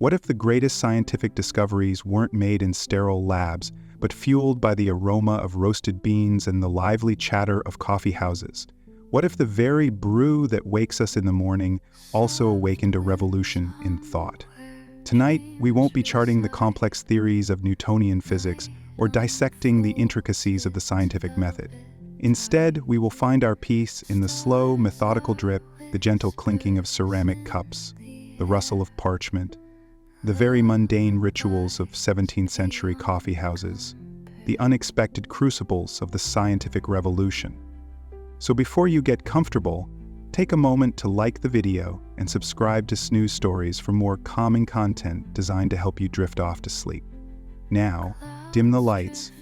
What if the greatest scientific discoveries weren't made in sterile labs, but fueled by the aroma of roasted beans and the lively chatter of coffee houses? What if the very brew that wakes us in the morning also awakened a revolution in thought? Tonight, we won't be charting the complex theories of Newtonian physics or dissecting the intricacies of the scientific method. Instead, we will find our peace in the slow, methodical drip, the gentle clinking of ceramic cups, the rustle of parchment, the very mundane rituals of 17th century coffee houses, the unexpected crucibles of the scientific revolution. So before you get comfortable, take a moment to like the video and subscribe to Snooze Stories for more calming content designed to help you drift off to sleep. Now, dim the lights,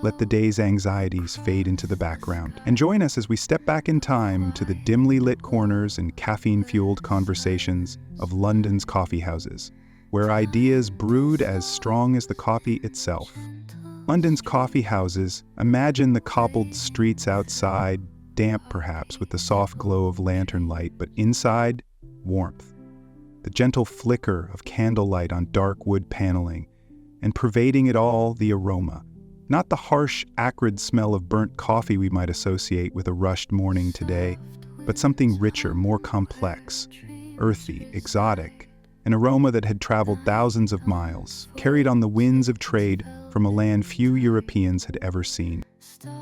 let the day's anxieties fade into the background, and join us as we step back in time to the dimly lit corners and caffeine-fueled conversations of London's coffee houses, where ideas brewed as strong as the coffee itself. London's coffee houses, imagine the cobbled streets outside, damp perhaps with the soft glow of lantern light, but inside, warmth. The gentle flicker of candlelight on dark wood paneling, and pervading it all, the aroma. Not the harsh, acrid smell of burnt coffee we might associate with a rushed morning today, but something richer, more complex, earthy, exotic, an aroma that had traveled thousands of miles, carried on the winds of trade from a land few Europeans had ever seen.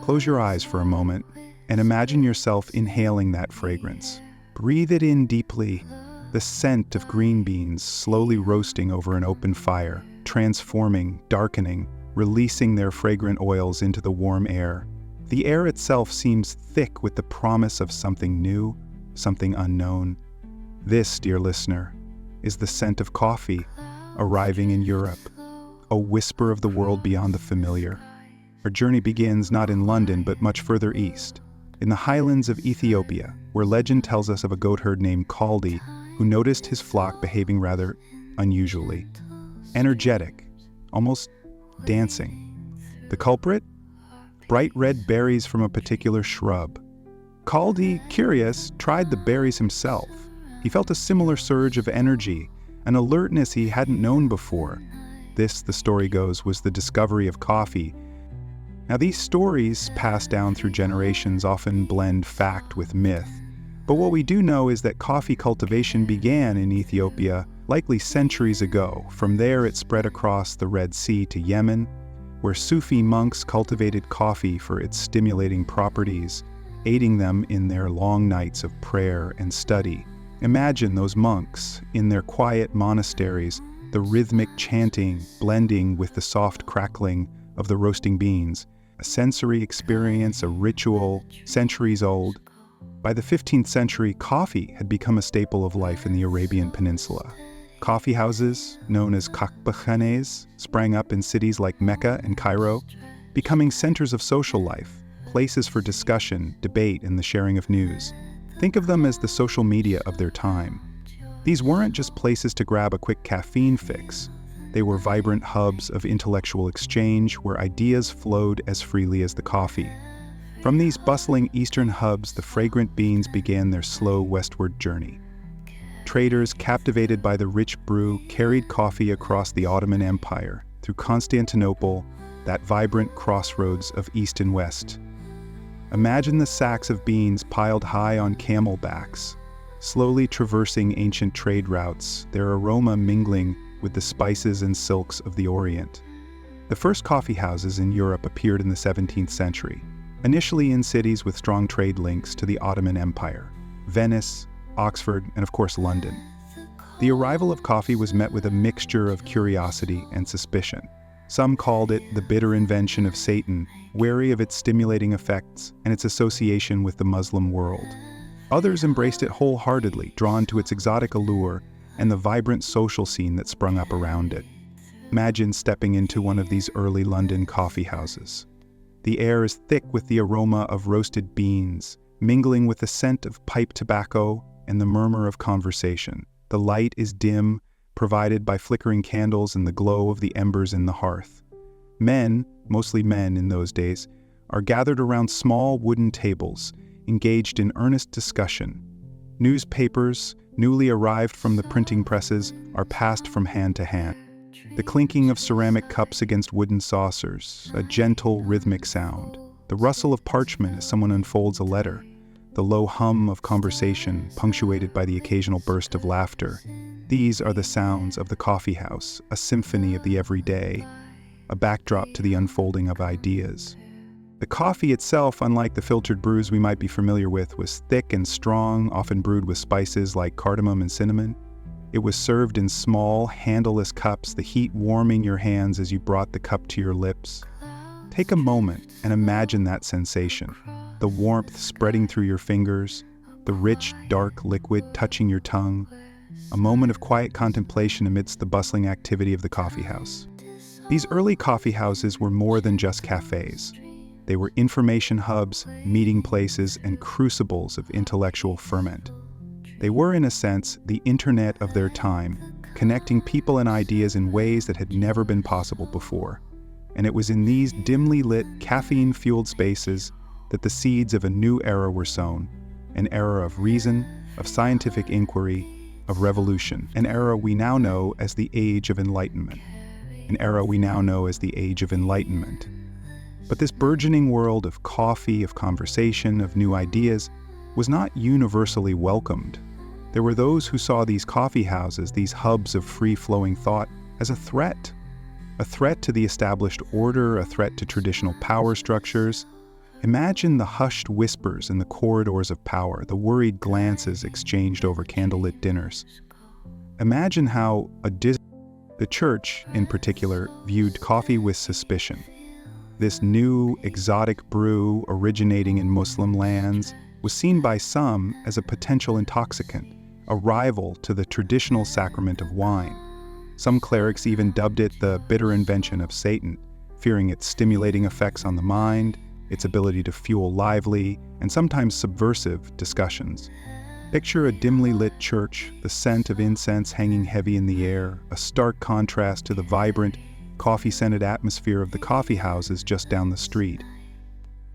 Close your eyes for a moment and imagine yourself inhaling that fragrance. Breathe it in deeply, the scent of green beans slowly roasting over an open fire, transforming, darkening, releasing their fragrant oils into the warm air. The air itself seems thick with the promise of something new, something unknown. This, dear listener, is the scent of coffee arriving in Europe, a whisper of the world beyond the familiar. Our journey begins not in London, but much further east, in the highlands of Ethiopia, where legend tells us of a goatherd named Kaldi who noticed his flock behaving rather unusually. Energetic, almost dancing. The culprit? Bright red berries from a particular shrub. Kaldi, curious, tried the berries himself. He felt a similar surge of energy, an alertness he hadn't known before. This, the story goes, was the discovery of coffee. Now, these stories, passed down through generations, often blend fact with myth. But what we do know is that coffee cultivation began in Ethiopia likely centuries ago. From there, it spread across the Red Sea to Yemen, where Sufi monks cultivated coffee for its stimulating properties, aiding them in their long nights of prayer and study. Imagine those monks in their quiet monasteries, the rhythmic chanting blending with the soft crackling of the roasting beans, a sensory experience, a ritual, centuries old. By the 15th century, coffee had become a staple of life in the Arabian Peninsula. Coffee houses, known as kahbakhanes, sprang up in cities like Mecca and Cairo, becoming centers of social life, places for discussion, debate, and the sharing of news. Think of them as the social media of their time. These weren't just places to grab a quick caffeine fix. They were vibrant hubs of intellectual exchange where ideas flowed as freely as the coffee. From these bustling eastern hubs, the fragrant beans began their slow westward journey. Traders, captivated by the rich brew, carried coffee across the Ottoman Empire, through Constantinople, that vibrant crossroads of East and West. Imagine the sacks of beans piled high on camel backs, slowly traversing ancient trade routes, their aroma mingling with the spices and silks of the Orient. The first coffee houses in Europe appeared in the 17th century, initially in cities with strong trade links to the Ottoman Empire, Venice, Oxford, and of course London. The arrival of coffee was met with a mixture of curiosity and suspicion. Some called it the bitter invention of Satan, wary of its stimulating effects and its association with the Muslim world. Others embraced it wholeheartedly, drawn to its exotic allure and the vibrant social scene that sprung up around it. Imagine stepping into one of these early London coffee houses. The air is thick with the aroma of roasted beans, mingling with the scent of pipe tobacco and the murmur of conversation. The light is dim, provided by flickering candles and the glow of the embers in the hearth. Men, mostly men in those days, are gathered around small wooden tables, engaged in earnest discussion. Newspapers, newly arrived from the printing presses, are passed from hand to hand. The clinking of ceramic cups against wooden saucers, a gentle, rhythmic sound. The rustle of parchment as someone unfolds a letter. The low hum of conversation, punctuated by the occasional burst of laughter. These are the sounds of the coffee house, a symphony of the everyday, a backdrop to the unfolding of ideas. The coffee itself, unlike the filtered brews we might be familiar with, was thick and strong, often brewed with spices like cardamom and cinnamon. It was served in small, handleless cups, the heat warming your hands as you brought the cup to your lips. Take a moment and imagine that sensation. The warmth spreading through your fingers, the rich, dark liquid touching your tongue. A moment of quiet contemplation amidst the bustling activity of the coffee house. These early coffee houses were more than just cafes. They were information hubs, meeting places, and crucibles of intellectual ferment. They were, in a sense, the internet of their time, connecting people and ideas in ways that had never been possible before. And it was in these dimly lit, caffeine-fueled spaces that the seeds of a new era were sown, an era of reason, of scientific inquiry, of revolution, an era we now know as the Age of Enlightenment. But this burgeoning world of coffee, of conversation, of new ideas, was not universally welcomed. There were those who saw these coffee houses, these hubs of free-flowing thought, as a threat to the established order, a threat to traditional power structures. Imagine the hushed whispers in the corridors of power, the worried glances exchanged over candlelit dinners. Imagine how the church, in particular, viewed coffee with suspicion. This new, exotic brew originating in Muslim lands was seen by some as a potential intoxicant, a rival to the traditional sacrament of wine. Some clerics even dubbed it the bitter invention of Satan, fearing its stimulating effects on the mind, its ability to fuel lively and sometimes subversive discussions. Picture a dimly lit church, the scent of incense hanging heavy in the air, a stark contrast to the vibrant, coffee-scented atmosphere of the coffee houses just down the street.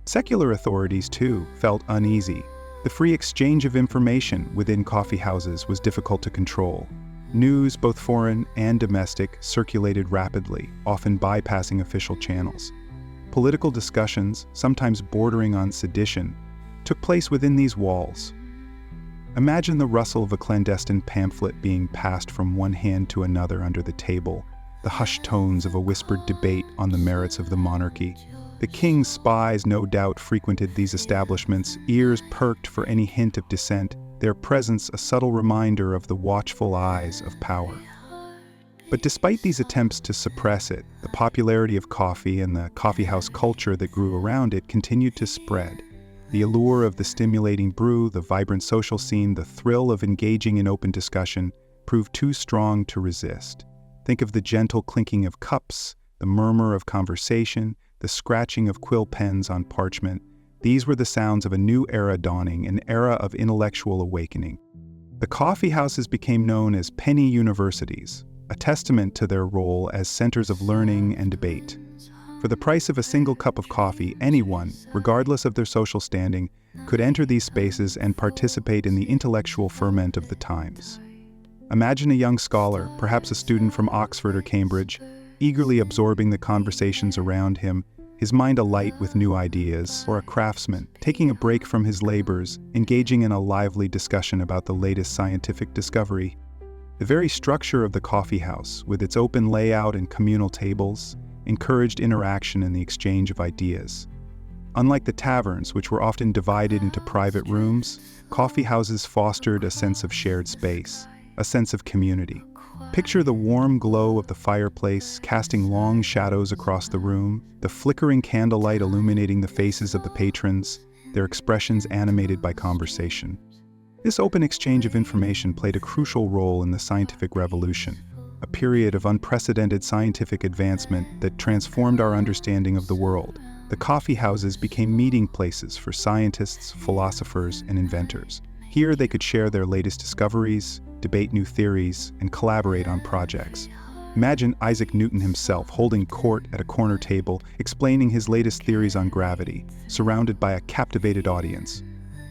Secular authorities, too, felt uneasy. The free exchange of information within coffee houses was difficult to control. News, both foreign and domestic, circulated rapidly, often bypassing official channels. Political discussions, sometimes bordering on sedition, took place within these walls. Imagine the rustle of a clandestine pamphlet being passed from one hand to another under the table, the hushed tones of a whispered debate on the merits of the monarchy. The king's spies no doubt frequented these establishments, ears perked for any hint of dissent, their presence a subtle reminder of the watchful eyes of power. But despite these attempts to suppress it, the popularity of coffee and the coffeehouse culture that grew around it continued to spread. The allure of the stimulating brew, the vibrant social scene, the thrill of engaging in open discussion proved too strong to resist. Think of the gentle clinking of cups, the murmur of conversation, the scratching of quill pens on parchment. These were the sounds of a new era dawning, an era of intellectual awakening. The coffee houses became known as penny universities, a testament to their role as centers of learning and debate. For the price of a single cup of coffee, anyone, regardless of their social standing, could enter these spaces and participate in the intellectual ferment of the times. Imagine a young scholar, perhaps a student from Oxford or Cambridge, eagerly absorbing the conversations around him, his mind alight with new ideas, or a craftsman, taking a break from his labors, engaging in a lively discussion about the latest scientific discovery. The very structure of the coffee house, with its open layout and communal tables, encouraged interaction and the exchange of ideas. Unlike the taverns, which were often divided into private rooms, coffee houses fostered a sense of shared space, a sense of community. Picture the warm glow of the fireplace casting long shadows across the room, the flickering candlelight illuminating the faces of the patrons, their expressions animated by conversation. This open exchange of information played a crucial role in the scientific revolution, a period of unprecedented scientific advancement that transformed our understanding of the world. The coffee houses became meeting places for scientists, philosophers, and inventors. Here they could share their latest discoveries, debate new theories, and collaborate on projects. Imagine Isaac Newton himself holding court at a corner table, explaining his latest theories on gravity, surrounded by a captivated audience.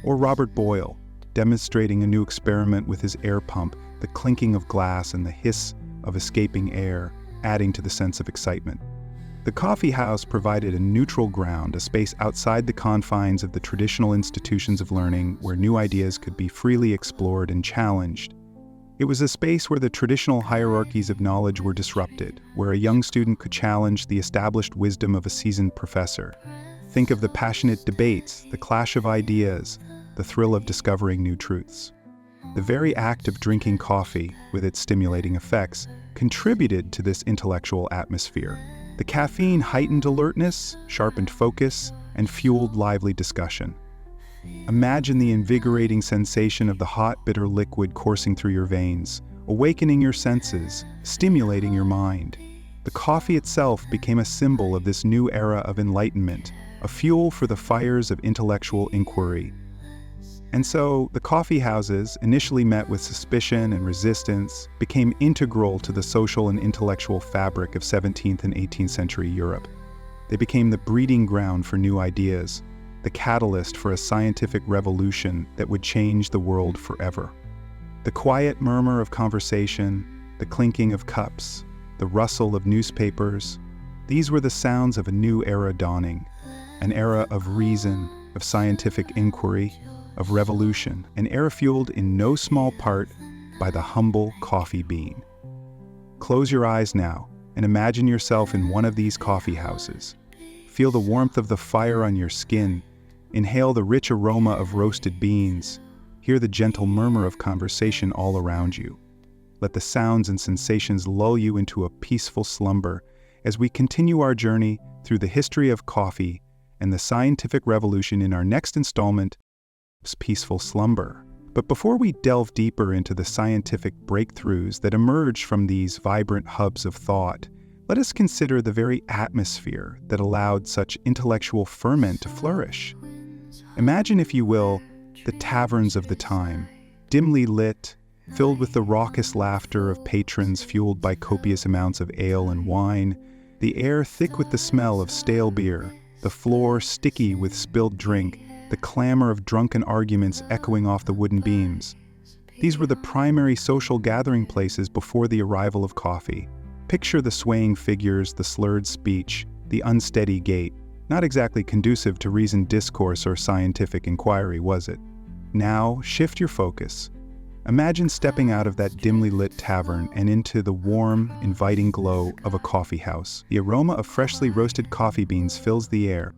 Or Robert Boyle, demonstrating a new experiment with his air pump, the clinking of glass and the hiss of escaping air, adding to the sense of excitement. The coffee house provided a neutral ground, a space outside the confines of the traditional institutions of learning where new ideas could be freely explored and challenged. It was a space where the traditional hierarchies of knowledge were disrupted, where a young student could challenge the established wisdom of a seasoned professor. Think of the passionate debates, the clash of ideas, the thrill of discovering new truths. The very act of drinking coffee, with its stimulating effects, contributed to this intellectual atmosphere. The caffeine heightened alertness, sharpened focus, and fueled lively discussion. Imagine the invigorating sensation of the hot, bitter liquid coursing through your veins, awakening your senses, stimulating your mind. The coffee itself became a symbol of this new era of enlightenment, a fuel for the fires of intellectual inquiry. And so, the coffee houses, initially met with suspicion and resistance, became integral to the social and intellectual fabric of 17th and 18th century Europe. They became the breeding ground for new ideas, the catalyst for a scientific revolution that would change the world forever. The quiet murmur of conversation, the clinking of cups, the rustle of newspapers, these were the sounds of a new era dawning, an era of reason, of scientific inquiry, of revolution, an era fueled in no small part by the humble coffee bean. Close your eyes now and imagine yourself in one of these coffee houses. Feel the warmth of the fire on your skin, inhale the rich aroma of roasted beans, hear the gentle murmur of conversation all around you. Let the sounds and sensations lull you into a peaceful slumber as we continue our journey through the history of coffee and the scientific revolution in our next installment, Peaceful Slumber. But before we delve deeper into the scientific breakthroughs that emerge from these vibrant hubs of thought, let us consider the very atmosphere that allowed such intellectual ferment to flourish. Imagine, if you will, the taverns of the time, dimly lit, filled with the raucous laughter of patrons fueled by copious amounts of ale and wine, the air thick with the smell of stale beer, the floor sticky with spilled drink, the clamor of drunken arguments echoing off the wooden beams. These were the primary social gathering places before the arrival of coffee. Picture the swaying figures, the slurred speech, the unsteady gait. Not exactly conducive to reasoned discourse or scientific inquiry, was it? Now, shift your focus. Imagine stepping out of that dimly lit tavern and into the warm, inviting glow of a coffee house. The aroma of freshly roasted coffee beans fills the air,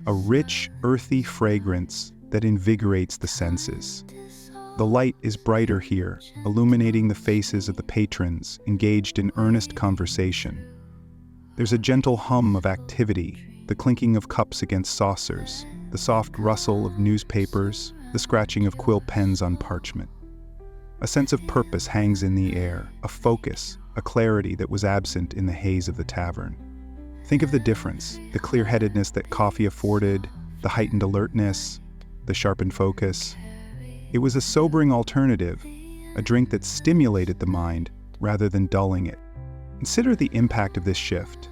a rich, earthy fragrance that invigorates the senses. The light is brighter here, illuminating the faces of the patrons engaged in earnest conversation. There's a gentle hum of activity, the clinking of cups against saucers, the soft rustle of newspapers, the scratching of quill pens on parchment. A sense of purpose hangs in the air, a focus, a clarity that was absent in the haze of the tavern. Think of the difference, the clear-headedness that coffee afforded, the heightened alertness, the sharpened focus. It was a sobering alternative, a drink that stimulated the mind rather than dulling it. Consider the impact of this shift.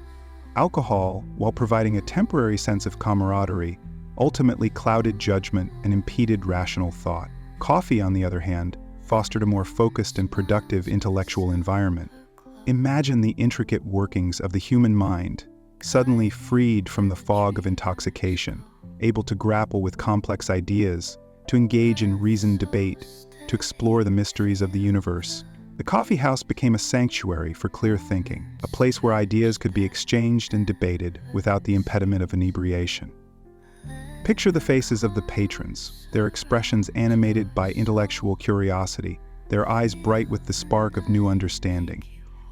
Alcohol, while providing a temporary sense of camaraderie, ultimately clouded judgment and impeded rational thought. Coffee, on the other hand, fostered a more focused and productive intellectual environment. Imagine the intricate workings of the human mind, suddenly freed from the fog of intoxication, able to grapple with complex ideas, to engage in reasoned debate, to explore the mysteries of the universe. The coffee house became a sanctuary for clear thinking, a place where ideas could be exchanged and debated without the impediment of inebriation. Picture the faces of the patrons, their expressions animated by intellectual curiosity, their eyes bright with the spark of new understanding.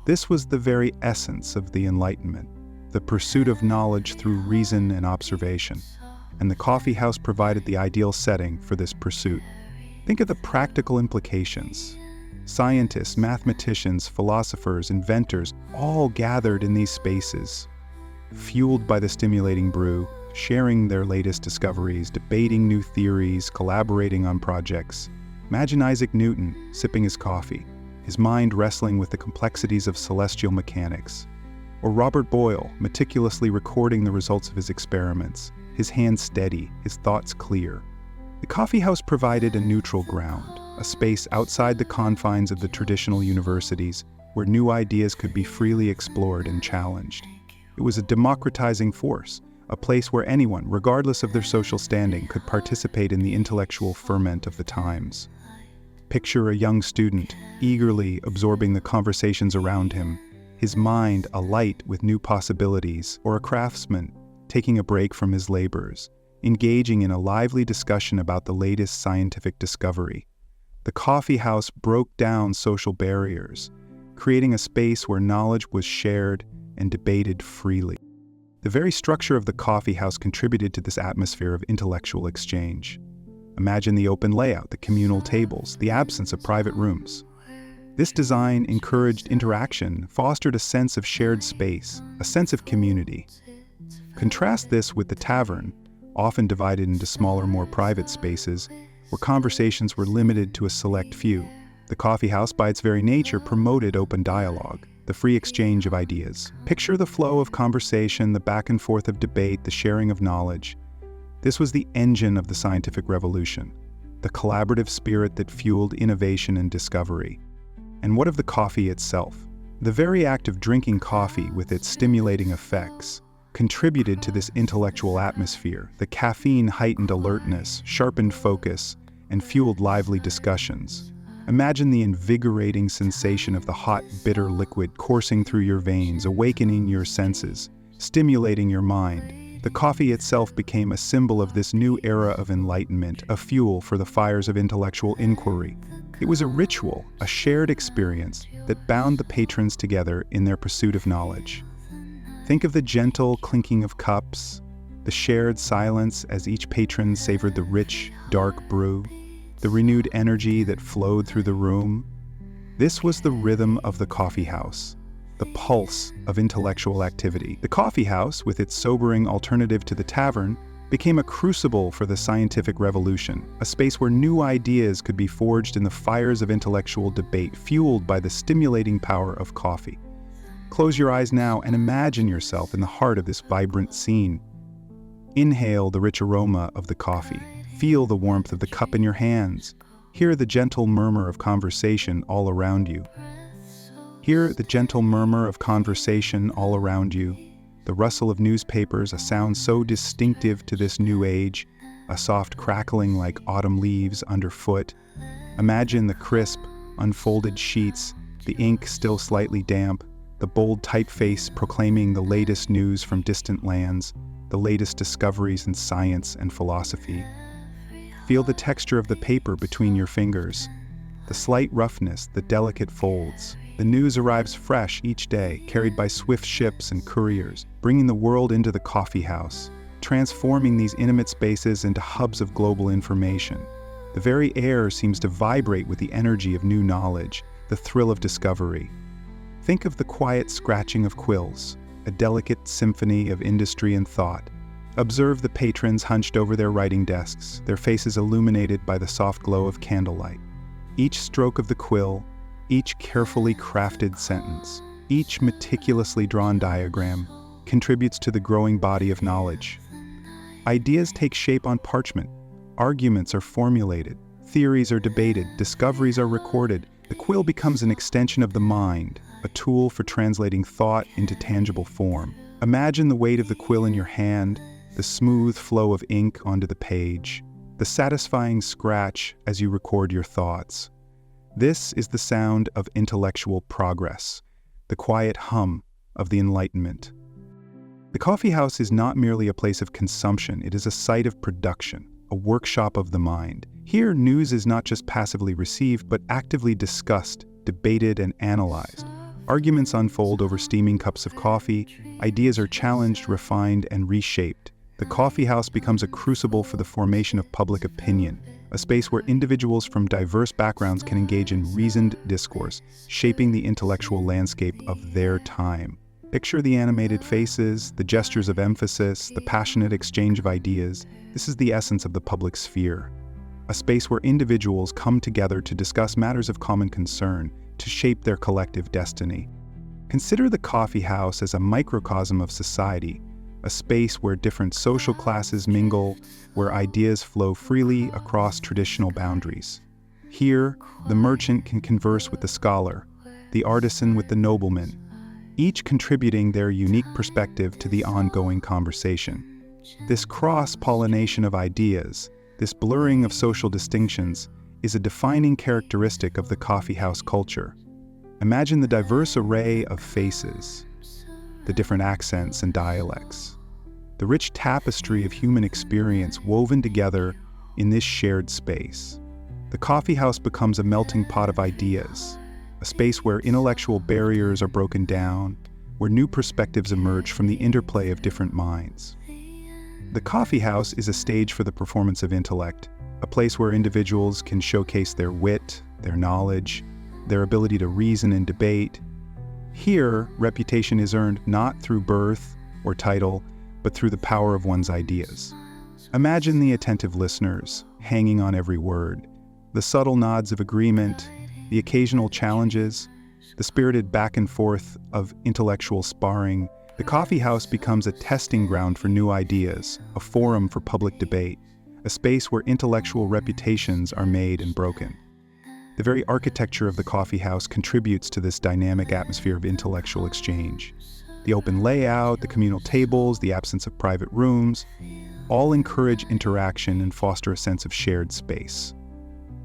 This was the very essence of the Enlightenment, the pursuit of knowledge through reason and observation, and the coffee house provided the ideal setting for this pursuit. Think of the practical implications. Scientists, mathematicians, philosophers, inventors, all gathered in these spaces, fueled by the stimulating brew, sharing their latest discoveries, debating new theories, collaborating on projects. Imagine Isaac Newton sipping his coffee, his mind wrestling with the complexities of celestial mechanics. Or Robert Boyle meticulously recording the results of his experiments, his hands steady, his thoughts clear. The coffee house provided a neutral ground, a space outside the confines of the traditional universities where new ideas could be freely explored and challenged. It was a democratizing force, a place where anyone, regardless of their social standing, could participate in the intellectual ferment of the times. Picture a young student, eagerly absorbing the conversations around him, his mind alight with new possibilities, or a craftsman taking a break from his labors, engaging in a lively discussion about the latest scientific discovery. The coffee house broke down social barriers, creating a space where knowledge was shared and debated freely. The very structure of the coffee house contributed to this atmosphere of intellectual exchange. Imagine the open layout, the communal tables, the absence of private rooms. This design encouraged interaction, fostered a sense of shared space, a sense of community. Contrast this with the tavern, often divided into smaller, more private spaces, where conversations were limited to a select few. The coffee house, by its very nature, promoted open dialogue, the free exchange of ideas. Picture the flow of conversation, the back and forth of debate, the sharing of knowledge. This was the engine of the scientific revolution, the collaborative spirit that fueled innovation and discovery. And what of the coffee itself? The very act of drinking coffee, with its stimulating effects, contributed to this intellectual atmosphere. The caffeine heightened alertness, sharpened focus, and fueled lively discussions. Imagine the invigorating sensation of the hot, bitter liquid coursing through your veins, awakening your senses, stimulating your mind. The coffee itself became a symbol of this new era of enlightenment, a fuel for the fires of intellectual inquiry. It was a ritual, a shared experience that bound the patrons together in their pursuit of knowledge. Think of the gentle clinking of cups, the shared silence as each patron savored the rich, dark brew, the renewed energy that flowed through the room. This was the rhythm of the coffee house, the pulse of intellectual activity. The coffee house, with its sobering alternative to the tavern, became a crucible for the scientific revolution, a space where new ideas could be forged in the fires of intellectual debate, fueled by the stimulating power of coffee. Close your eyes now and imagine yourself in the heart of this vibrant scene. Inhale the rich aroma of the coffee. Feel the warmth of the cup in your hands. Hear the gentle murmur of conversation all around you. Hear the gentle murmur of conversation all around you. The rustle of newspapers, a sound so distinctive to this new age, a soft crackling like autumn leaves underfoot. Imagine the crisp, unfolded sheets, the ink still slightly damp, the bold typeface proclaiming the latest news from distant lands, the latest discoveries in science and philosophy. Feel the texture of the paper between your fingers, the slight roughness, the delicate folds. The news arrives fresh each day, carried by swift ships and couriers, bringing the world into the coffee house, transforming these intimate spaces into hubs of global information. The very air seems to vibrate with the energy of new knowledge, the thrill of discovery. Think of the quiet scratching of quills, a delicate symphony of industry and thought. Observe the patrons hunched over their writing desks, their faces illuminated by the soft glow of candlelight. Each stroke of the quill, each carefully crafted sentence, each meticulously drawn diagram contributes to the growing body of knowledge. Ideas take shape on parchment, arguments are formulated, theories are debated, discoveries are recorded. The quill becomes an extension of the mind, a tool for translating thought into tangible form. Imagine the weight of the quill in your hand, the smooth flow of ink onto the page, the satisfying scratch as you record your thoughts. This is the sound of intellectual progress, the quiet hum of the Enlightenment. The coffee house is not merely a place of consumption, it is a site of production, a workshop of the mind. Here, news is not just passively received, but actively discussed, debated, and analyzed. Arguments unfold over steaming cups of coffee, ideas are challenged, refined, and reshaped. The coffee house becomes a crucible for the formation of public opinion, a space where individuals from diverse backgrounds can engage in reasoned discourse, shaping the intellectual landscape of their time. Picture the animated faces, the gestures of emphasis, the passionate exchange of ideas. This is the essence of the public sphere, a space where individuals come together to discuss matters of common concern, to shape their collective destiny. Consider the coffee house as a microcosm of society, a space where different social classes mingle, where ideas flow freely across traditional boundaries. Here, the merchant can converse with the scholar, the artisan with the nobleman, each contributing their unique perspective to the ongoing conversation. This cross-pollination of ideas, this blurring of social distinctions, is a defining characteristic of the coffeehouse culture. Imagine the diverse array of faces, the different accents and dialects, the rich tapestry of human experience woven together in this shared space. The coffeehouse becomes a melting pot of ideas, a space where intellectual barriers are broken down, where new perspectives emerge from the interplay of different minds. The coffeehouse is a stage for the performance of intellect, a place where individuals can showcase their wit, their knowledge, their ability to reason and debate. Here, reputation is earned not through birth or title, but through the power of one's ideas. Imagine the attentive listeners, hanging on every word, the subtle nods of agreement, the occasional challenges, the spirited back and forth of intellectual sparring. The coffeehouse becomes a testing ground for new ideas, a forum for public debate, a space where intellectual reputations are made and broken. The very architecture of the coffeehouse contributes to this dynamic atmosphere of intellectual exchange. The open layout, the communal tables, the absence of private rooms, all encourage interaction and foster a sense of shared space.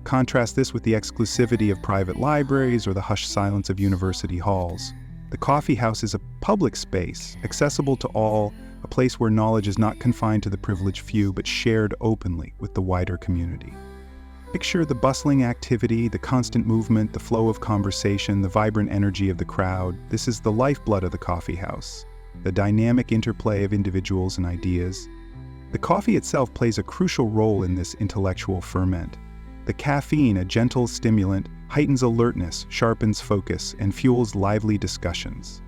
Contrast this with the exclusivity of private libraries or the hushed silence of university halls. The coffeehouse is a public space, accessible to all, a place where knowledge is not confined to the privileged few but shared openly with the wider community. Picture the bustling activity, the constant movement, the flow of conversation, the vibrant energy of the crowd. This is the lifeblood of the coffeehouse, the dynamic interplay of individuals and ideas. The coffee itself plays a crucial role in this intellectual ferment. The caffeine, a gentle stimulant, heightens alertness, sharpens focus, and fuels lively discussions.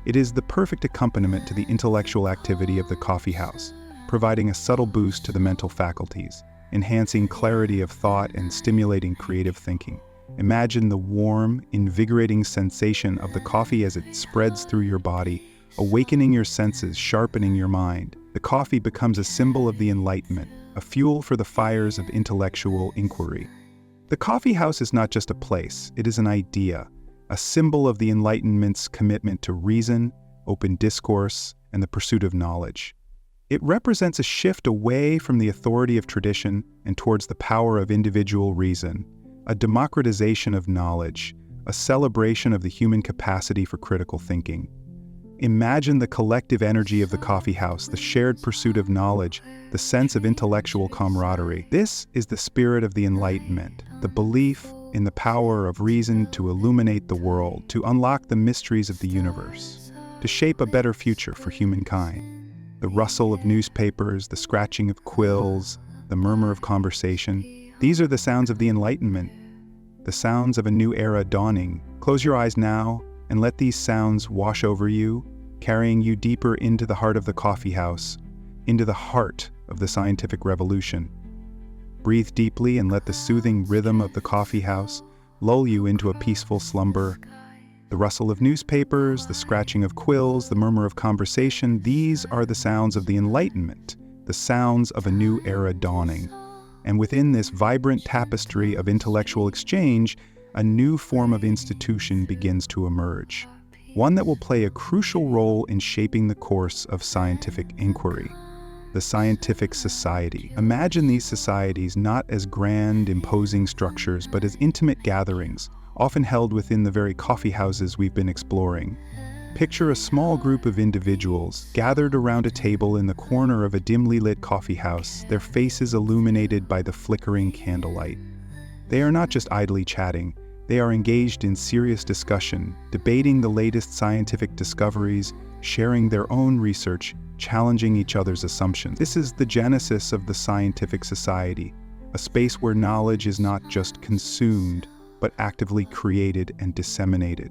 It is the perfect accompaniment to the intellectual activity of the coffeehouse, providing a subtle boost to the mental faculties, enhancing clarity of thought and stimulating creative thinking. Imagine the warm, invigorating sensation of the coffee as it spreads through your body, awakening your senses, sharpening your mind. The coffee becomes a symbol of the Enlightenment, a fuel for the fires of intellectual inquiry. The coffeehouse is not just a place, it is an idea, a symbol of the Enlightenment's commitment to reason, open discourse, and the pursuit of knowledge. It represents a shift away from the authority of tradition and towards the power of individual reason, a democratization of knowledge, a celebration of the human capacity for critical thinking. Imagine the collective energy of the coffeehouse, the shared pursuit of knowledge, the sense of intellectual camaraderie. This is the spirit of the Enlightenment, the belief in the power of reason to illuminate the world, to unlock the mysteries of the universe, to shape a better future for humankind. The rustle of newspapers, the scratching of quills, the murmur of conversation, these are the sounds of the Enlightenment, the sounds of a new era dawning. Close your eyes now and let these sounds wash over you, carrying you deeper into the heart of the coffeehouse, into the heart of the scientific revolution. Breathe deeply and let the soothing rhythm of the coffeehouse lull you into a peaceful slumber. The rustle of newspapers, the scratching of quills, the murmur of conversation, these are the sounds of the Enlightenment, the sounds of a new era dawning. And within this vibrant tapestry of intellectual exchange, a new form of institution begins to emerge, one that will play a crucial role in shaping the course of scientific inquiry. The scientific society. Imagine these societies not as grand, imposing structures, but as intimate gatherings, often held within the very coffee houses we've been exploring. Picture a small group of individuals gathered around a table in the corner of a dimly lit coffee house, their faces illuminated by the flickering candlelight. They are not just idly chatting, they are engaged in serious discussion, debating the latest scientific discoveries, sharing their own research, challenging each other's assumptions. This is the genesis of the scientific society, a space where knowledge is not just consumed, but actively created and disseminated.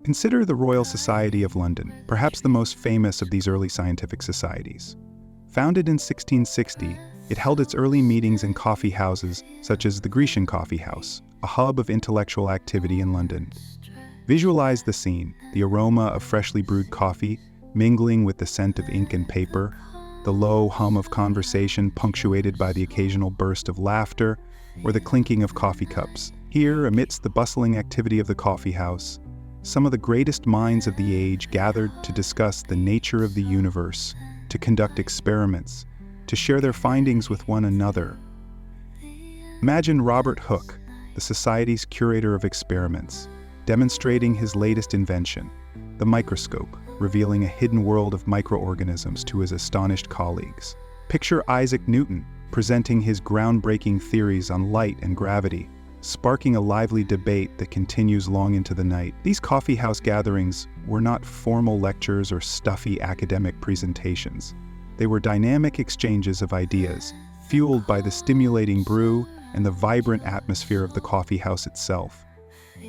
Consider the Royal Society of London, perhaps the most famous of these early scientific societies. Founded in 1660, it held its early meetings in coffee houses such as the Grecian Coffee House, a hub of intellectual activity in London. Visualize the scene, the aroma of freshly brewed coffee, mingling with the scent of ink and paper, the low hum of conversation punctuated by the occasional burst of laughter or the clinking of coffee cups. Here, amidst the bustling activity of the coffee house, some of the greatest minds of the age gathered to discuss the nature of the universe, to conduct experiments, to share their findings with one another. Imagine Robert Hooke, the Society's curator of experiments, demonstrating his latest invention, the microscope, revealing a hidden world of microorganisms to his astonished colleagues. Picture Isaac Newton presenting his groundbreaking theories on light and gravity, sparking a lively debate that continues long into the night. These coffeehouse gatherings were not formal lectures or stuffy academic presentations. They were dynamic exchanges of ideas, fueled by the stimulating brew and the vibrant atmosphere of the coffeehouse itself.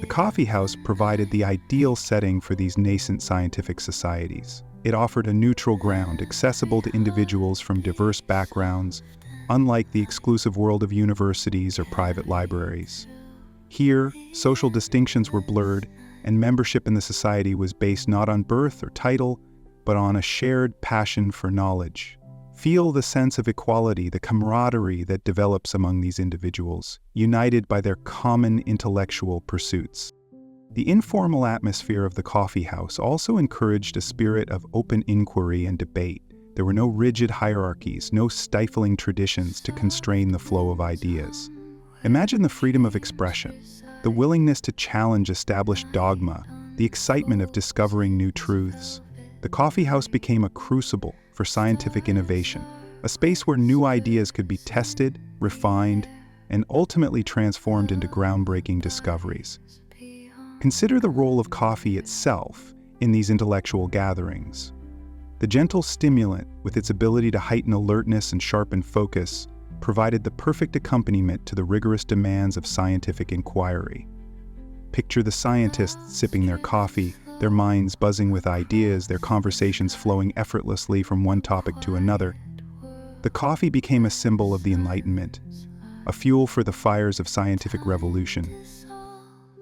The coffeehouse provided the ideal setting for these nascent scientific societies. It offered a neutral ground accessible to individuals from diverse backgrounds, unlike the exclusive world of universities or private libraries. Here, social distinctions were blurred, and membership in the society was based not on birth or title, but on a shared passion for knowledge. Feel the sense of equality, the camaraderie that develops among these individuals, united by their common intellectual pursuits. The informal atmosphere of the coffeehouse also encouraged a spirit of open inquiry and debate. There were no rigid hierarchies, no stifling traditions to constrain the flow of ideas. Imagine the freedom of expression, the willingness to challenge established dogma, the excitement of discovering new truths. The coffeehouse became a crucible for scientific innovation, a space where new ideas could be tested, refined, and ultimately transformed into groundbreaking discoveries. Consider the role of coffee itself in these intellectual gatherings. The gentle stimulant, with its ability to heighten alertness and sharpen focus, provided the perfect accompaniment to the rigorous demands of scientific inquiry. Picture the scientists sipping their coffee, their minds buzzing with ideas, their conversations flowing effortlessly from one topic to another. The coffee became a symbol of the Enlightenment, a fuel for the fires of scientific revolution.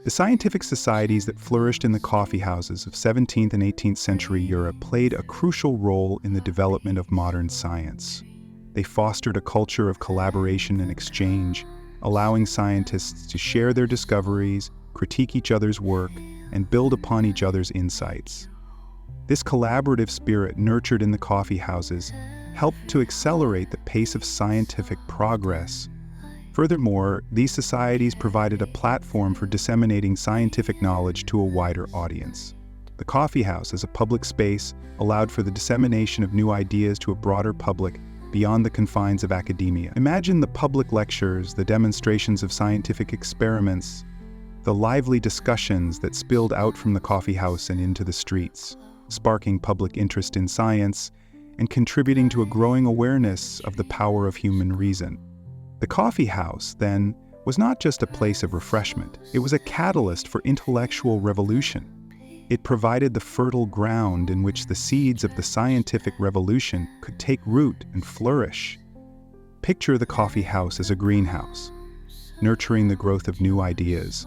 The scientific societies that flourished in the coffeehouses of 17th and 18th century Europe played a crucial role in the development of modern science. They fostered a culture of collaboration and exchange, allowing scientists to share their discoveries, critique each other's work, and build upon each other's insights. This collaborative spirit nurtured in the coffeehouses helped to accelerate the pace of scientific progress. Furthermore, these societies provided a platform for disseminating scientific knowledge to a wider audience. The coffeehouse, as a public space, allowed for the dissemination of new ideas to a broader public beyond the confines of academia. Imagine the public lectures, the demonstrations of scientific experiments, the lively discussions that spilled out from the coffeehouse and into the streets, sparking public interest in science and contributing to a growing awareness of the power of human reason. The coffeehouse, then, was not just a place of refreshment. It was a catalyst for intellectual revolution. It provided the fertile ground in which the seeds of the scientific revolution could take root and flourish. Picture the coffeehouse as a greenhouse, nurturing the growth of new ideas,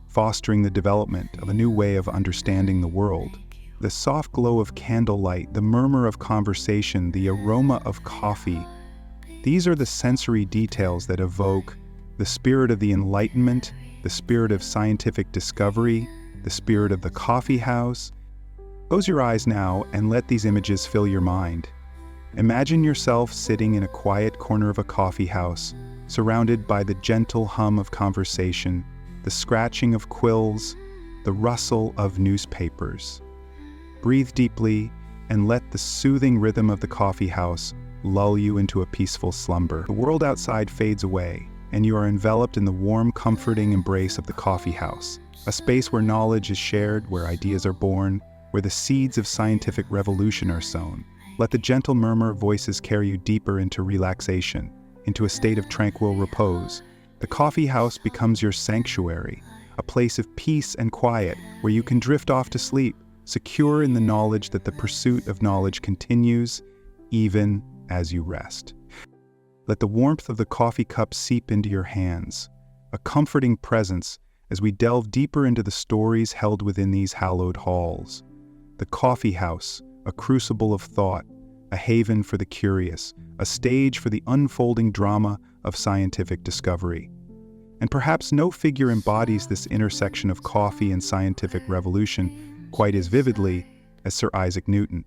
fostering the development of a new way of understanding the world. The soft glow of candlelight, the murmur of conversation, the aroma of coffee, these are the sensory details that evoke the spirit of the Enlightenment, the spirit of scientific discovery, the spirit of the coffeehouse. Close your eyes now and let these images fill your mind. Imagine yourself sitting in a quiet corner of a coffeehouse, surrounded by the gentle hum of conversation, the scratching of quills, the rustle of newspapers. Breathe deeply and let the soothing rhythm of the coffeehouse lull you into a peaceful slumber. The world outside fades away, and you are enveloped in the warm, comforting embrace of the coffeehouse, a space where knowledge is shared, where ideas are born, where the seeds of scientific revolution are sown. Let the gentle murmur of voices carry you deeper into relaxation, into a state of tranquil repose. The coffeehouse becomes your sanctuary, a place of peace and quiet where you can drift off to sleep, secure in the knowledge that the pursuit of knowledge continues even as you rest. Let the warmth of the coffee cup seep into your hands, a comforting presence as we delve deeper into the stories held within these hallowed halls. The coffeehouse, a crucible of thought, a haven for the curious, a stage for the unfolding drama of scientific discovery. And perhaps no figure embodies this intersection of coffee and scientific revolution quite as vividly as Sir Isaac Newton.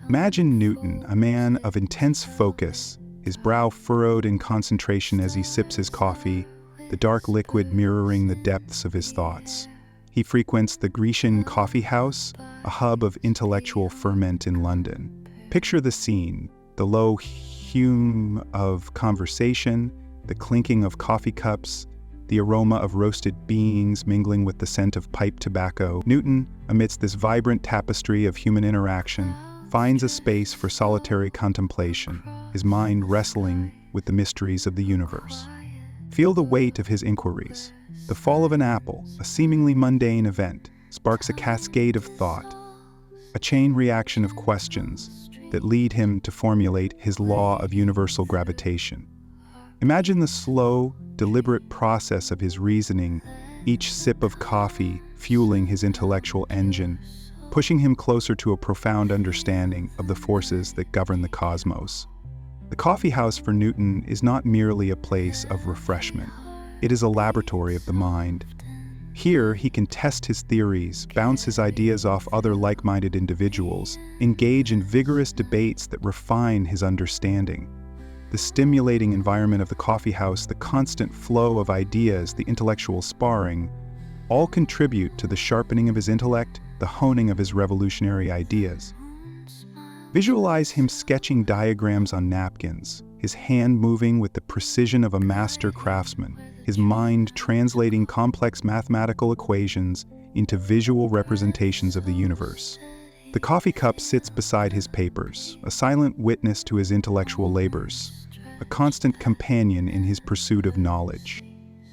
Imagine Newton, a man of intense focus, his brow furrowed in concentration as he sips his coffee, the dark liquid mirroring the depths of his thoughts. He frequents the Grecian Coffee House, a hub of intellectual ferment in London. Picture the scene, the low hum of conversation, the clinking of coffee cups, the aroma of roasted beans mingling with the scent of pipe tobacco. Newton, amidst this vibrant tapestry of human interaction, finds a space for solitary contemplation, his mind wrestling with the mysteries of the universe. Feel the weight of his inquiries. The fall of an apple, a seemingly mundane event, sparks a cascade of thought, a chain reaction of questions that lead him to formulate his law of universal gravitation. Imagine the slow, deliberate process of his reasoning, each sip of coffee fueling his intellectual engine, pushing him closer to a profound understanding of the forces that govern the cosmos. The coffee house for Newton is not merely a place of refreshment. It is a laboratory of the mind. Here, he can test his theories, bounce his ideas off other like-minded individuals, engage in vigorous debates that refine his understanding. The stimulating environment of the coffee house, the constant flow of ideas, the intellectual sparring, all contribute to the sharpening of his intellect, the honing of his revolutionary ideas. Visualize him sketching diagrams on napkins, his hand moving with the precision of a master craftsman, his mind translating complex mathematical equations into visual representations of the universe. The coffee cup sits beside his papers, a silent witness to his intellectual labors, a constant companion in his pursuit of knowledge.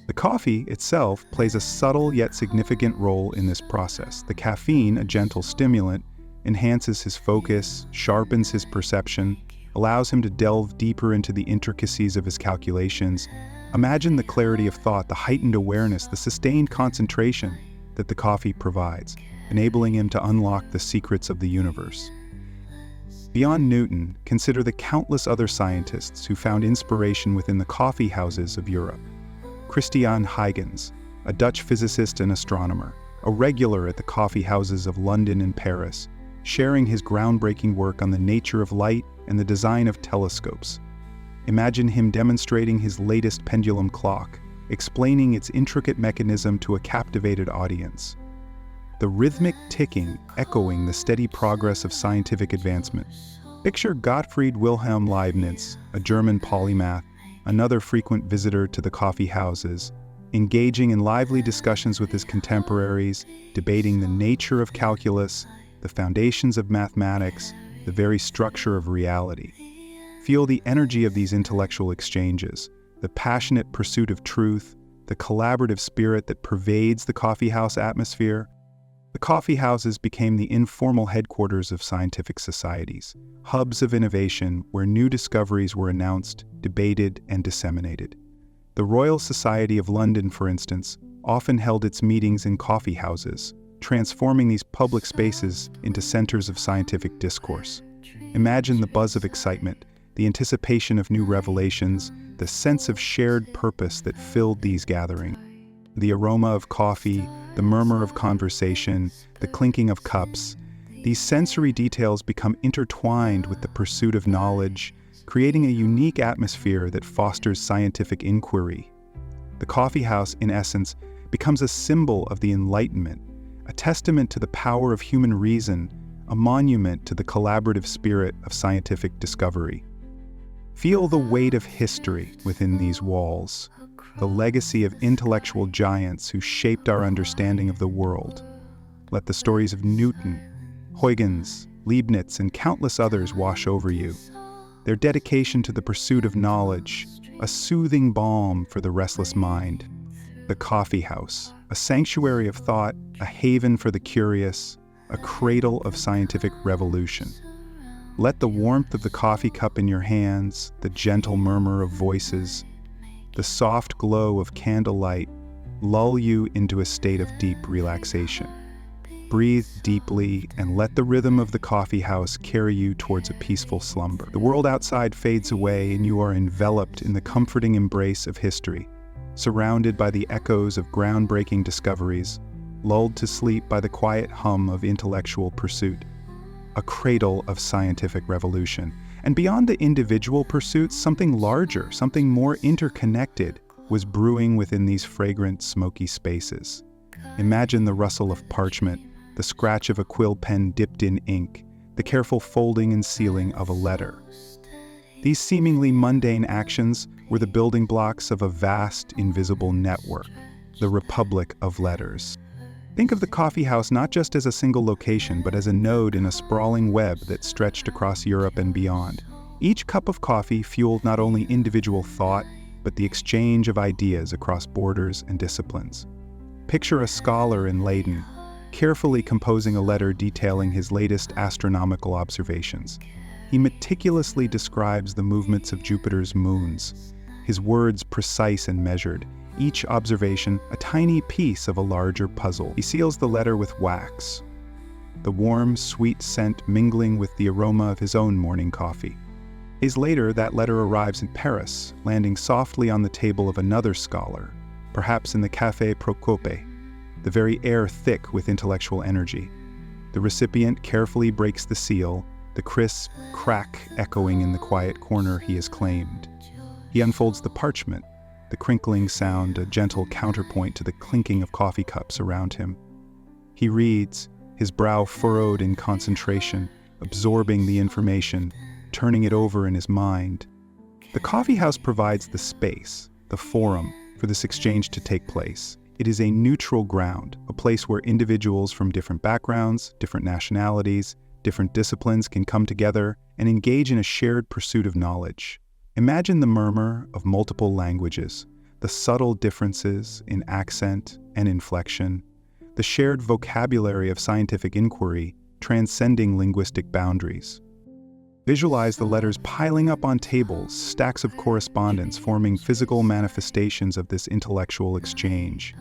The coffee itself plays a subtle yet significant role in this process. The caffeine, a gentle stimulant, enhances his focus, sharpens his perception, allows him to delve deeper into the intricacies of his calculations. Imagine the clarity of thought, the heightened awareness, the sustained concentration that the coffee provides, enabling him to unlock the secrets of the universe. Beyond Newton, consider the countless other scientists who found inspiration within the coffee houses of Europe. Christian Huygens, a Dutch physicist and astronomer, a regular at the coffee houses of London and Paris, sharing his groundbreaking work on the nature of light and the design of telescopes. Imagine him demonstrating his latest pendulum clock, explaining its intricate mechanism to a captivated audience. The rhythmic ticking echoing the steady progress of scientific advancement. Picture Gottfried Wilhelm Leibniz, a German polymath, another frequent visitor to the coffee houses, engaging in lively discussions with his contemporaries, debating the nature of calculus, the foundations of mathematics, the very structure of reality. Feel the energy of these intellectual exchanges, the passionate pursuit of truth, the collaborative spirit that pervades the coffee house atmosphere. The coffee houses became the informal headquarters of scientific societies, hubs of innovation where new discoveries were announced, debated, and disseminated. The Royal Society of London, for instance, often held its meetings in coffee houses, transforming these public spaces into centers of scientific discourse. Imagine the buzz of excitement, the anticipation of new revelations, the sense of shared purpose that filled these gatherings. The aroma of coffee, the murmur of conversation, the clinking of cups, these sensory details become intertwined with the pursuit of knowledge, creating a unique atmosphere that fosters scientific inquiry. The coffee house, in essence, becomes a symbol of the Enlightenment, a testament to the power of human reason, a monument to the collaborative spirit of scientific discovery. Feel the weight of history within these walls, the legacy of intellectual giants who shaped our understanding of the world. Let the stories of Newton, Huygens, Leibniz, and countless others wash over you. Their dedication to the pursuit of knowledge, a soothing balm for the restless mind. The coffee house, a sanctuary of thought, a haven for the curious, a cradle of scientific revolution. Let the warmth of the coffee cup in your hands, the gentle murmur of voices, the soft glow of candlelight lull you into a state of deep relaxation. Breathe deeply and let the rhythm of the coffee house carry you towards a peaceful slumber. The world outside fades away and you are enveloped in the comforting embrace of history, surrounded by the echoes of groundbreaking discoveries, lulled to sleep by the quiet hum of intellectual pursuit, a cradle of scientific revolution. And beyond the individual pursuits, something larger, something more interconnected, was brewing within these fragrant, smoky spaces. Imagine the rustle of parchment, the scratch of a quill pen dipped in ink, the careful folding and sealing of a letter. These seemingly mundane actions were the building blocks of a vast, invisible network, the Republic of Letters. Think of the coffee house not just as a single location, but as a node in a sprawling web that stretched across Europe and beyond. Each cup of coffee fueled not only individual thought, but the exchange of ideas across borders and disciplines. Picture a scholar in Leiden, carefully composing a letter detailing his latest astronomical observations. He meticulously describes the movements of Jupiter's moons, his words precise and measured, each observation a tiny piece of a larger puzzle. He seals the letter with wax, the warm, sweet scent mingling with the aroma of his own morning coffee. Days later, that letter arrives in Paris, landing softly on the table of another scholar, perhaps in the Café Procope, the very air thick with intellectual energy. The recipient carefully breaks the seal, the crisp crack echoing in the quiet corner he has claimed. He unfolds the parchment, the crinkling sound a gentle counterpoint to the clinking of coffee cups around him. He reads, his brow furrowed in concentration, absorbing the information, turning it over in his mind. The coffee house provides the space, the forum, for this exchange to take place. It is a neutral ground, a place where individuals from different backgrounds, different nationalities, different disciplines can come together and engage in a shared pursuit of knowledge. Imagine the murmur of multiple languages, the subtle differences in accent and inflection, the shared vocabulary of scientific inquiry transcending linguistic boundaries. Visualize the letters piling up on tables, stacks of correspondence forming physical manifestations of this intellectual exchange.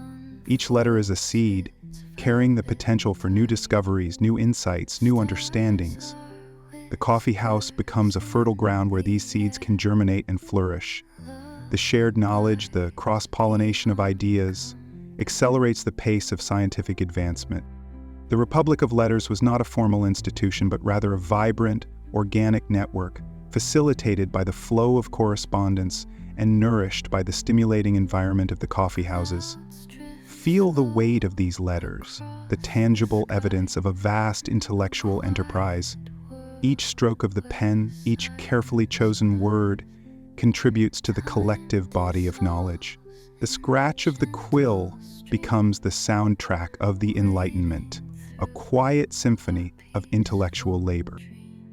Each letter is a seed, carrying the potential for new discoveries, new insights, new understandings. The coffee house becomes a fertile ground where these seeds can germinate and flourish. The shared knowledge, the cross-pollination of ideas, accelerates the pace of scientific advancement. The Republic of Letters was not a formal institution, but rather a vibrant, organic network, facilitated by the flow of correspondence and nourished by the stimulating environment of the coffee houses. Feel the weight of these letters, the tangible evidence of a vast intellectual enterprise. Each stroke of the pen, each carefully chosen word, contributes to the collective body of knowledge. The scratch of the quill becomes the soundtrack of the Enlightenment, a quiet symphony of intellectual labor.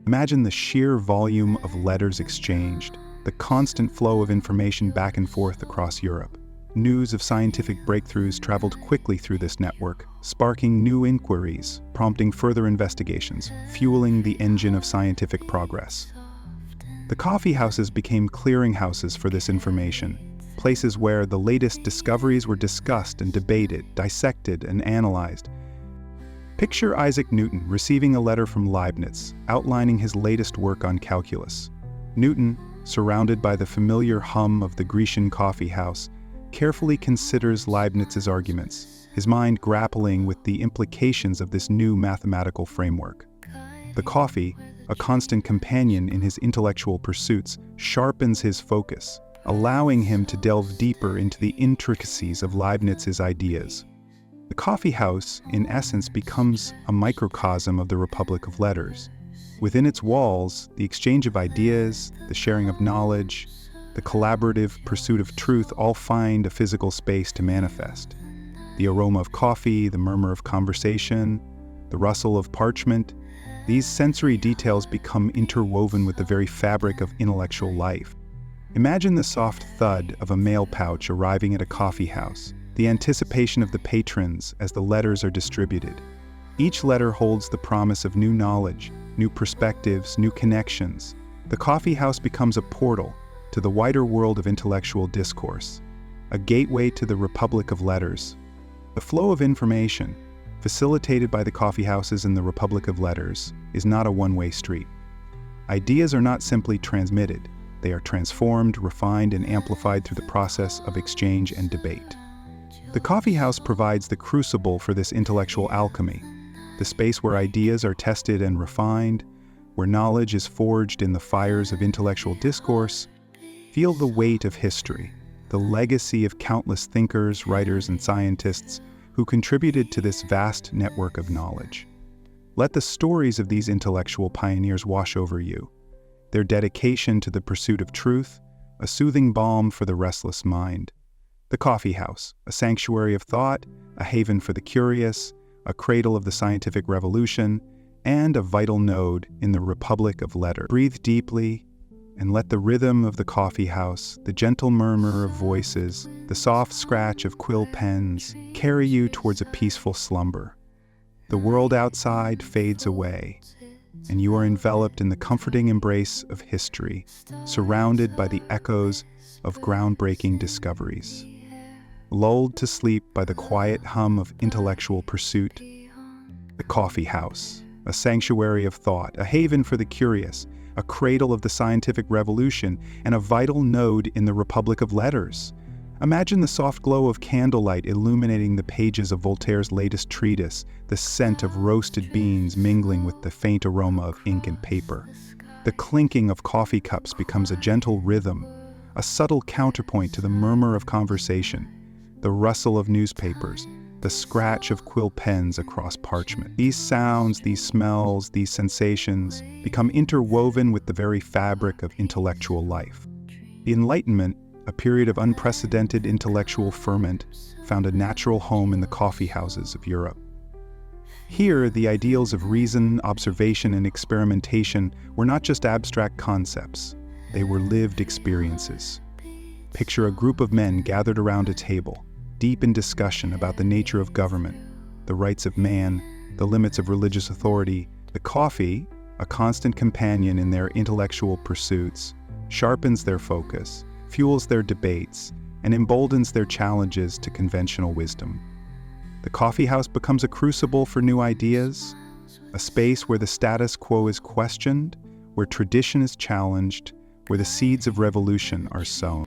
Imagine the sheer volume of letters exchanged, the constant flow of information back and forth across Europe. News of scientific breakthroughs traveled quickly through this network, sparking new inquiries, prompting further investigations, fueling the engine of scientific progress. The coffee houses became clearinghouses for this information, places where the latest discoveries were discussed and debated, dissected and analyzed. Picture Isaac Newton receiving a letter from Leibniz, outlining his latest work on calculus. Newton, surrounded by the familiar hum of the Grecian coffee house, carefully considers Leibniz's arguments, his mind grappling with the implications of this new mathematical framework. The coffee, a constant companion in his intellectual pursuits, sharpens his focus, allowing him to delve deeper into the intricacies of Leibniz's ideas. The coffee house, in essence, becomes a microcosm of the Republic of Letters. Within its walls, the exchange of ideas, the sharing of knowledge, the collaborative pursuit of truth all find a physical space to manifest. The aroma of coffee, the murmur of conversation, the rustle of parchment, these sensory details become interwoven with the very fabric of intellectual life. Imagine the soft thud of a mail pouch arriving at a coffee house, the anticipation of the patrons as the letters are distributed. Each letter holds the promise of new knowledge, new perspectives, new connections. The coffee house becomes a portal to the wider world of intellectual discourse, a gateway to the Republic of Letters. The flow of information, facilitated by the coffeehouses in the Republic of Letters, is not a one-way street. Ideas are not simply transmitted. They are transformed, refined, and amplified through the process of exchange and debate. The coffeehouse provides the crucible for this intellectual alchemy, the space where ideas are tested and refined, where knowledge is forged in the fires of intellectual discourse. Feel the weight of history, the legacy of countless thinkers, writers, and scientists who contributed to this vast network of knowledge. Let the stories of these intellectual pioneers wash over you, their dedication to the pursuit of truth, a soothing balm for the restless mind. The coffeehouse, a sanctuary of thought, a haven for the curious, a cradle of the scientific revolution, and a vital node in the Republic of Letters. Breathe deeply and let the rhythm of the coffeehouse, the gentle murmur of voices, the soft scratch of quill pens carry you towards a peaceful slumber. The world outside fades away, and you are enveloped in the comforting embrace of history, surrounded by the echoes of groundbreaking discoveries. Lulled to sleep by the quiet hum of intellectual pursuit, the coffeehouse, a sanctuary of thought, a haven for the curious, a cradle of the scientific revolution, and a vital node in the Republic of Letters. Imagine the soft glow of candlelight illuminating the pages of Voltaire's latest treatise, the scent of roasted beans mingling with the faint aroma of ink and paper. The clinking of coffee cups becomes a gentle rhythm, a subtle counterpoint to the murmur of conversation, the rustle of newspapers, the scratch of quill pens across parchment. These sounds, these smells, these sensations become interwoven with the very fabric of intellectual life. The Enlightenment, a period of unprecedented intellectual ferment, found a natural home in the coffeehouses of Europe. Here, the ideals of reason, observation, and experimentation were not just abstract concepts, they were lived experiences. Picture a group of men gathered around a table, deep in discussion about the nature of government, the rights of man, the limits of religious authority. The coffee, a constant companion in their intellectual pursuits, sharpens their focus, fuels their debates, and emboldens their challenges to conventional wisdom. The coffeehouse becomes a crucible for new ideas, a space where the status quo is questioned, where tradition is challenged, where the seeds of revolution are sown.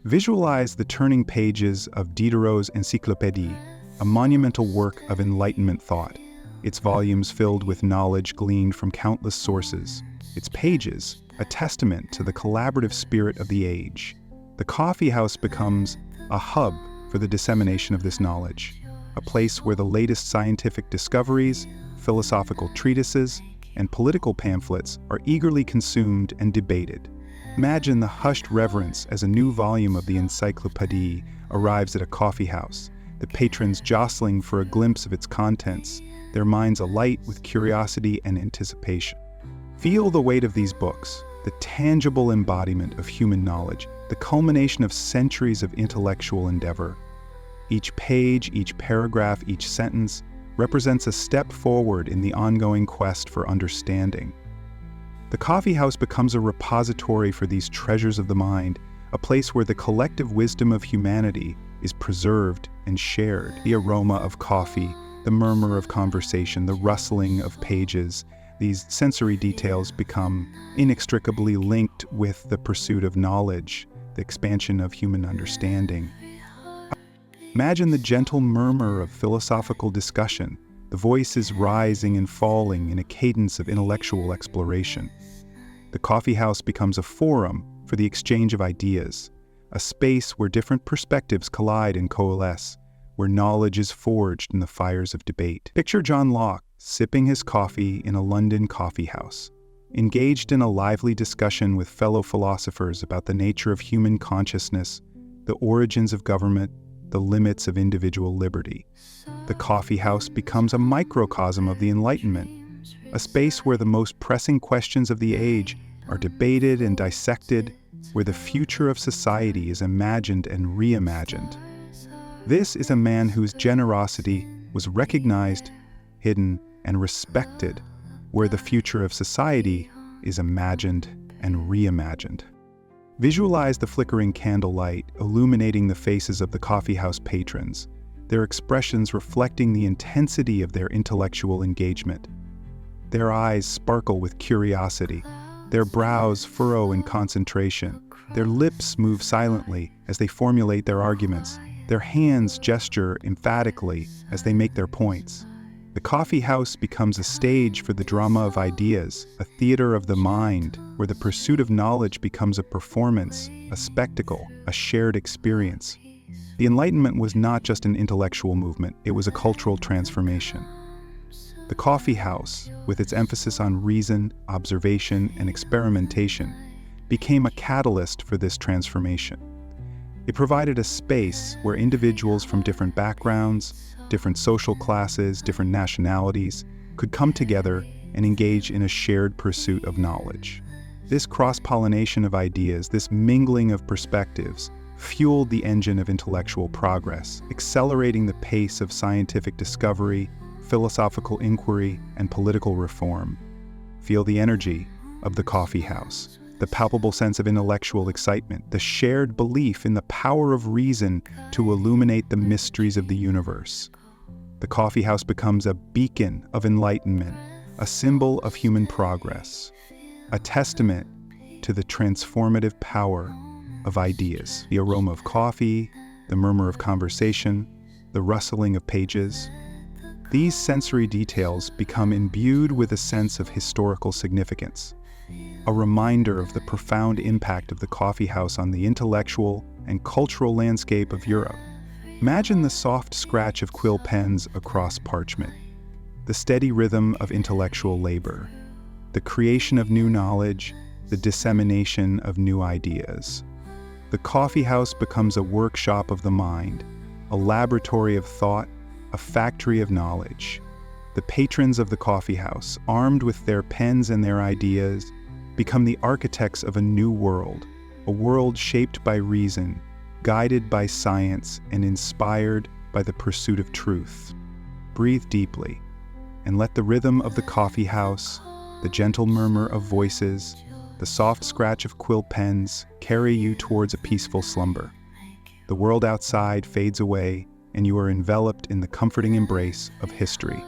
Visualize the turning pages of Diderot's Encyclopédie, a monumental work of Enlightenment thought, its volumes filled with knowledge gleaned from countless sources, its pages a testament to the collaborative spirit of the age. The coffeehouse becomes a hub for the dissemination of this knowledge, a place where the latest scientific discoveries, philosophical treatises, and political pamphlets are eagerly consumed and debated. Imagine the hushed reverence as a new volume of the Encyclopédie arrives at a coffeehouse, the patrons jostling for a glimpse of its contents, their minds alight with curiosity and anticipation. Feel the weight of these books, the tangible embodiment of human knowledge, the culmination of centuries of intellectual endeavor. Each page, each paragraph, each sentence represents a step forward in the ongoing quest for understanding. The coffeehouse becomes a repository for these treasures of the mind, a place where the collective wisdom of humanity is preserved and shared. The aroma of coffee, the murmur of conversation, the rustling of pages, these sensory details become inextricably linked with the pursuit of knowledge, the expansion of human understanding. Imagine the gentle murmur of philosophical discussion, the voices rising and falling in a cadence of intellectual exploration. The coffeehouse becomes a forum for the exchange of ideas, a space where different perspectives collide and coalesce, where knowledge is forged in the fires of debate. Picture John Locke sipping his coffee in a London coffeehouse, engaged in a lively discussion with fellow philosophers about the nature of human consciousness, the origins of government, the limits of individual liberty. The coffeehouse becomes a microcosm of the Enlightenment, a space where the most pressing questions of the age are debated and dissected, where the future of society is imagined and reimagined. This is a man whose generosity was recognized, hidden, and respected, where the future of society is imagined and reimagined. Visualize the flickering candlelight illuminating the faces of the coffeehouse patrons, their expressions reflecting the intensity of their intellectual engagement. Their eyes sparkle with curiosity, their brows furrow in concentration, their lips move silently as they formulate their arguments, their hands gesture emphatically as they make their points. The coffee house becomes a stage for the drama of ideas, a theater of the mind, where the pursuit of knowledge becomes a performance, a spectacle, a shared experience. The Enlightenment was not just an intellectual movement, it was a cultural transformation. The coffee house, with its emphasis on reason, observation, and experimentation, became a catalyst for this transformation. It provided a space where individuals from different backgrounds, different social classes, different nationalities could come together and engage in a shared pursuit of knowledge. This cross-pollination of ideas, this mingling of perspectives, fueled the engine of intellectual progress, accelerating the pace of scientific discovery, philosophical inquiry, and political reform. Feel the energy of the coffee house, the palpable sense of intellectual excitement, the shared belief in the power of reason to illuminate the mysteries of the universe. The coffee house becomes a beacon of enlightenment, a symbol of human progress, a testament to the transformative power of ideas. The aroma of coffee, the murmur of conversation, the rustling of pages. These sensory details become imbued with a sense of historical significance, a reminder of the profound impact of the coffee house on the intellectual and cultural landscape of Europe. Imagine the soft scratch of quill pens across parchment, the steady rhythm of intellectual labor, the creation of new knowledge, the dissemination of new ideas. The coffee house becomes a workshop of the mind, a laboratory of thought, a factory of knowledge. The patrons of the coffee house, armed with their pens and their ideas, become the architects of a new world, a world shaped by reason, guided by science, and inspired by the pursuit of truth. Breathe deeply, and let the rhythm of the coffee house, the gentle murmur of voices, the soft scratch of quill pens carry you towards a peaceful slumber. The world outside fades away, and you are enveloped in the comforting embrace of history,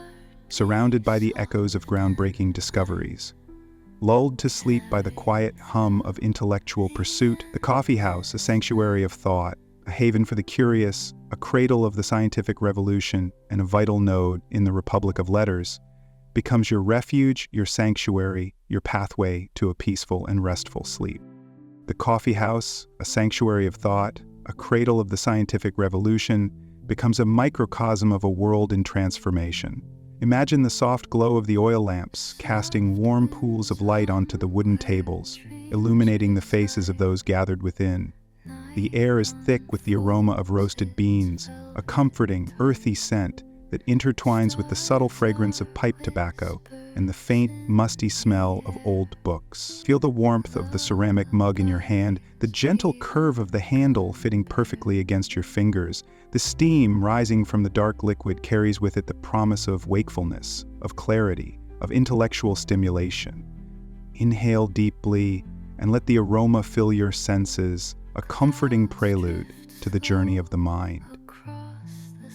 surrounded by the echoes of groundbreaking discoveries. Lulled to sleep by the quiet hum of intellectual pursuit, the coffee house, a sanctuary of thought, a haven for the curious, a cradle of the scientific revolution, and a vital node in the Republic of Letters, becomes your refuge, your sanctuary, your pathway to a peaceful and restful sleep. The coffee house, a sanctuary of thought, a cradle of the scientific revolution, becomes a microcosm of a world in transformation. Imagine the soft glow of the oil lamps casting warm pools of light onto the wooden tables, illuminating the faces of those gathered within. The air is thick with the aroma of roasted beans, a comforting, earthy scent that intertwines with the subtle fragrance of pipe tobacco and the faint, musty smell of old books. Feel the warmth of the ceramic mug in your hand, the gentle curve of the handle fitting perfectly against your fingers. The steam rising from the dark liquid carries with it the promise of wakefulness, of clarity, of intellectual stimulation. Inhale deeply and let the aroma fill your senses, a comforting prelude to the journey of the mind.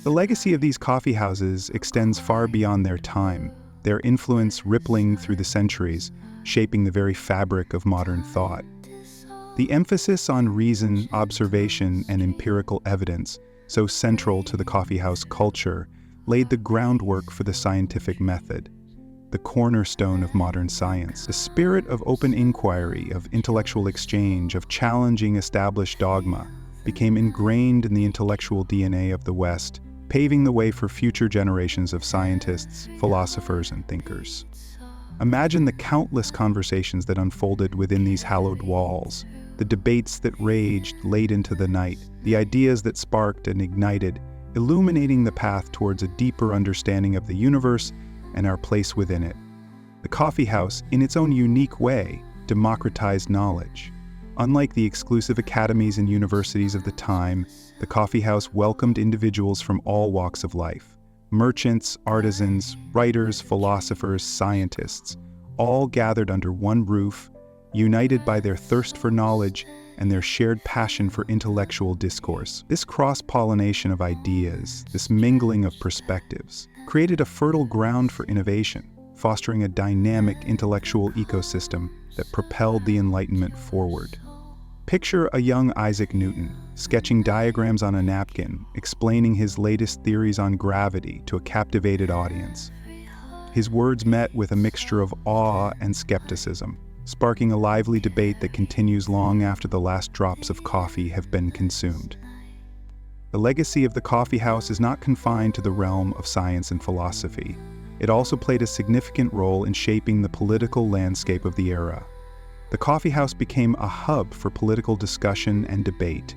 The legacy of these coffee houses extends far beyond their time, their influence rippling through the centuries, shaping the very fabric of modern thought. The emphasis on reason, observation, and empirical evidence, so central to the coffee house culture, laid the groundwork for the scientific method, the cornerstone of modern science. The spirit of open inquiry, of intellectual exchange, of challenging established dogma, became ingrained in the intellectual DNA of the West, paving the way for future generations of scientists, philosophers, and thinkers. Imagine the countless conversations that unfolded within these hallowed walls, the debates that raged late into the night, the ideas that sparked and ignited, illuminating the path towards a deeper understanding of the universe and our place within it. The coffee house, in its own unique way, democratized knowledge. Unlike the exclusive academies and universities of the time, the coffee house welcomed individuals from all walks of life. Merchants, artisans, writers, philosophers, scientists, all gathered under one roof, united by their thirst for knowledge and their shared passion for intellectual discourse. This cross-pollination of ideas, this mingling of perspectives, created a fertile ground for innovation, fostering a dynamic intellectual ecosystem that propelled the Enlightenment forward. Picture a young Isaac Newton, sketching diagrams on a napkin, explaining his latest theories on gravity to a captivated audience. His words met with a mixture of awe and skepticism, sparking a lively debate that continues long after the last drops of coffee have been consumed. The legacy of the coffee house is not confined to the realm of science and philosophy. It also played a significant role in shaping the political landscape of the era. The coffee house became a hub for political discussion and debate,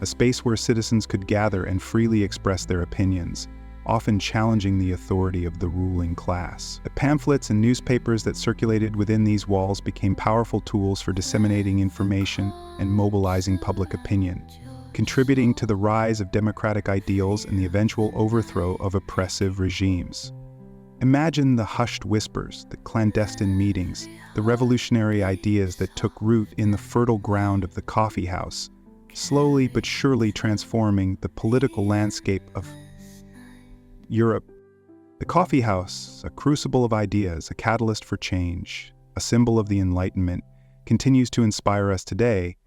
a space where citizens could gather and freely express their opinions, often challenging the authority of the ruling class. The pamphlets and newspapers that circulated within these walls became powerful tools for disseminating information and mobilizing public opinion, contributing to the rise of democratic ideals and the eventual overthrow of oppressive regimes. Imagine the hushed whispers, the clandestine meetings, the revolutionary ideas that took root in the fertile ground of the coffee house, slowly but surely transforming the political landscape of Europe. The coffee house, a crucible of ideas, a catalyst for change, a symbol of the Enlightenment, continues to inspire us today.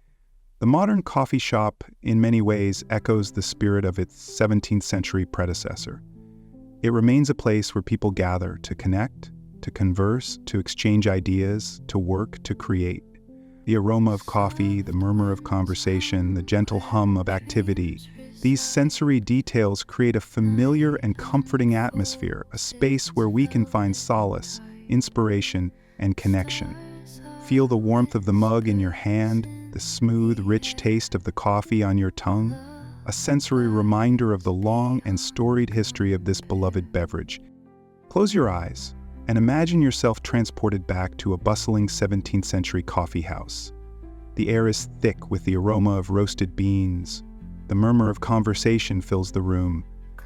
The modern coffee shop, in many ways, echoes the spirit of its 17th century predecessor. It remains a place where people gather to connect, to converse, to exchange ideas, to work, to create. The aroma of coffee, the murmur of conversation, the gentle hum of activity, these sensory details create a familiar and comforting atmosphere, a space where we can find solace, inspiration, and connection. Feel the warmth of the mug in your hand, the smooth, rich taste of the coffee on your tongue, a sensory reminder of the long and storied history of this beloved beverage. Close your eyes and imagine yourself transported back to a bustling 17th century coffee house. The air is thick with the aroma of roasted beans. The murmur of conversation fills the room.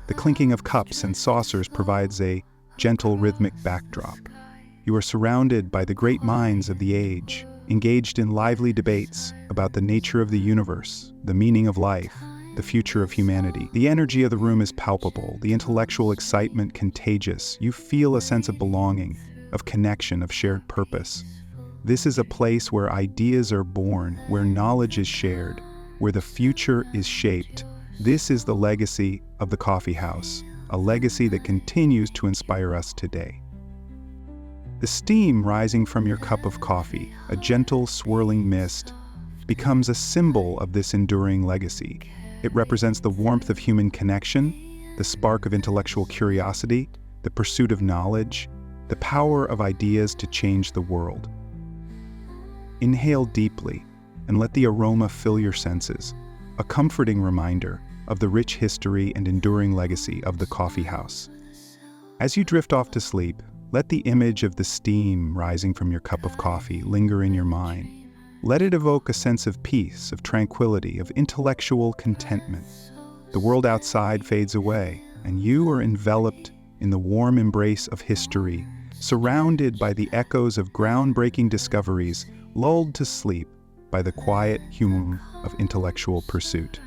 The clinking of cups and saucers provides a gentle rhythmic backdrop. You are surrounded by the great minds of the age, engaged in lively debates about the nature of the universe, the meaning of life, the future of humanity. The energy of the room is palpable, the intellectual excitement contagious. You feel a sense of belonging, of connection, of shared purpose. This is a place where ideas are born, where knowledge is shared, where the future is shaped. This is the legacy of the coffee house, a legacy that continues to inspire us today. The steam rising from your cup of coffee, a gentle swirling mist, becomes a symbol of this enduring legacy. It represents the warmth of human connection, the spark of intellectual curiosity, the pursuit of knowledge, the power of ideas to change the world. Inhale deeply and let the aroma fill your senses, a comforting reminder of the rich history and enduring legacy of the coffee house. As you drift off to sleep, let the image of the steam rising from your cup of coffee linger in your mind. Let it evoke a sense of peace, of tranquility, of intellectual contentment. The world outside fades away, and you are enveloped in the warm embrace of history, surrounded by the echoes of groundbreaking discoveries, lulled to sleep by the quiet hum of intellectual pursuit.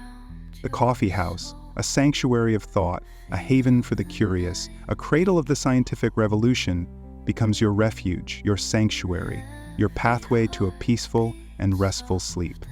The coffee house, a sanctuary of thought, a haven for the curious, a cradle of the scientific revolution, becomes your refuge, your sanctuary, your pathway to a peaceful and restful sleep.